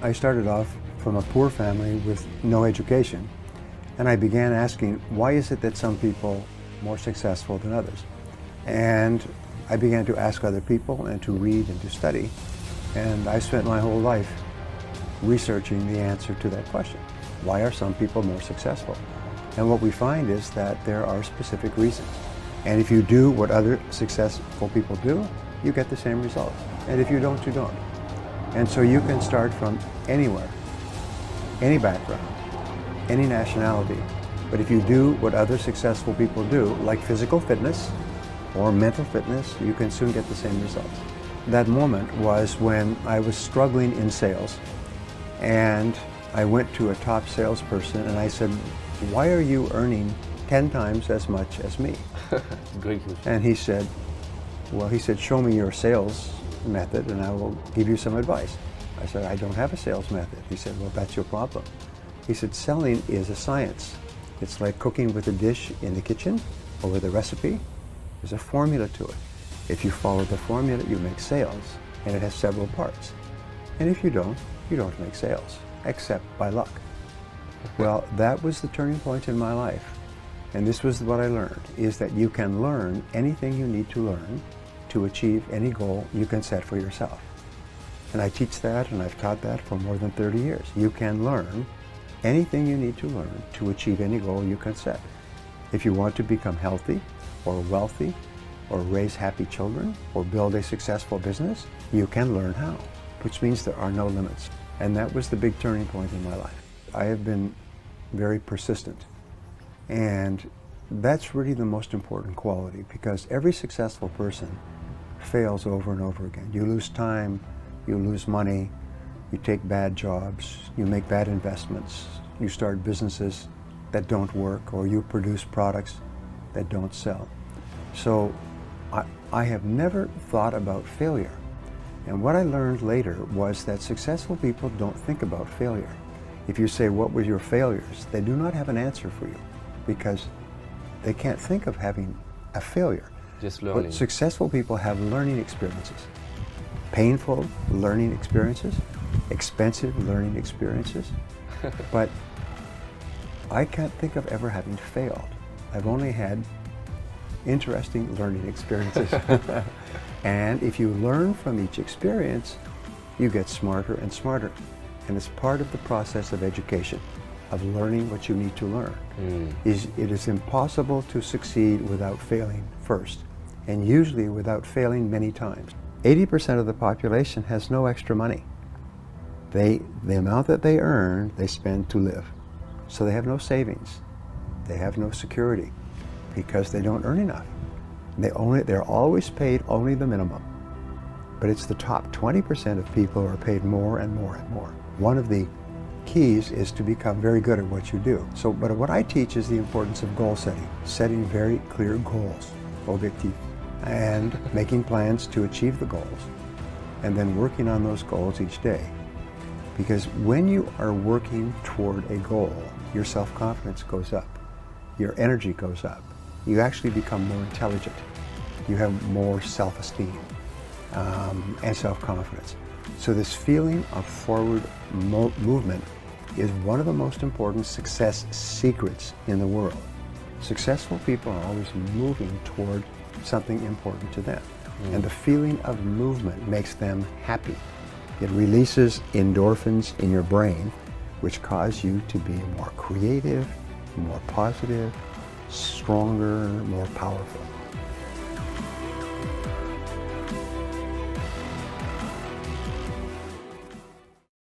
I started off from a poor family with no education, and I began asking, why is it that some people are more successful than others? And I began to ask other people and to read and to study, and I spent my whole life researching the answer to that question. Why are some people more successful? And what we find is that there are specific reasons. And if you do what other successful people do, you get the same results. And if you don't, you don't. And so you can start from anywhere, any background, any nationality. But if you do what other successful people do, like physical fitness or mental fitness, you can soon get the same results. That moment was when I was struggling in sales, and I went to a top salesperson and I said, why are you earning 10 times as much as me? Great question. And he said, show me your sales method and I will give you some advice. I said, I don't have a sales method. He said, well, that's your problem. He said, selling is a science. It's like cooking with a dish in the kitchen or with a recipe. There's a formula to it. If you follow the formula, you make sales, and it has several parts. And if you don't make sales, except by luck. Well, that was the turning point in my life. And this was what I learned, is that you can learn anything you need to learn to achieve any goal you can set for yourself. And I teach that, and I've taught that for more than 30 years. You can learn anything you need to learn to achieve any goal you can set. If you want to become healthy, or wealthy, or raise happy children, or build a successful business, you can learn how, which means there are no limits. And that was the big turning point in my life. I have been very persistent. And that's really the most important quality, because every successful person fails over and over again. You lose time, you lose money, you take bad jobs, you make bad investments, you start businesses that don't work, or you produce products that don't sell. So I have never thought about failure. And what I learned later was that successful people don't think about failure. If you say, what were your failures? They do not have an answer for you, because they can't think of having a failure. Just learning. But successful people have learning experiences. Painful learning experiences, expensive learning experiences. But I can't think of ever having failed. I've only had interesting learning experiences. And if you learn from each experience, you get smarter and smarter. And it's part of the process of education, of learning what you need to learn. It is impossible to succeed without failing first, and usually without failing many times. 80% of the population has no extra money. The amount that they earn, they spend to live. So they have no savings. They have no security, because they don't earn enough. They're always paid only the minimum. But it's the top 20% of people who are paid more and more and more. One of the keys is to become very good at what you do. But what I teach is the importance of goal setting very clear goals, objectifs, and making plans to achieve the goals, and then working on those goals each day. Because when you are working toward a goal, your self-confidence goes up, your energy goes up, you actually become more intelligent, you have more self-esteem and self-confidence. So this feeling of forward movement is one of the most important success secrets in the world. Successful people are always moving toward something important to them. And the feeling of movement makes them happy. It releases endorphins in your brain, which cause you to be more creative, more positive, stronger, more powerful.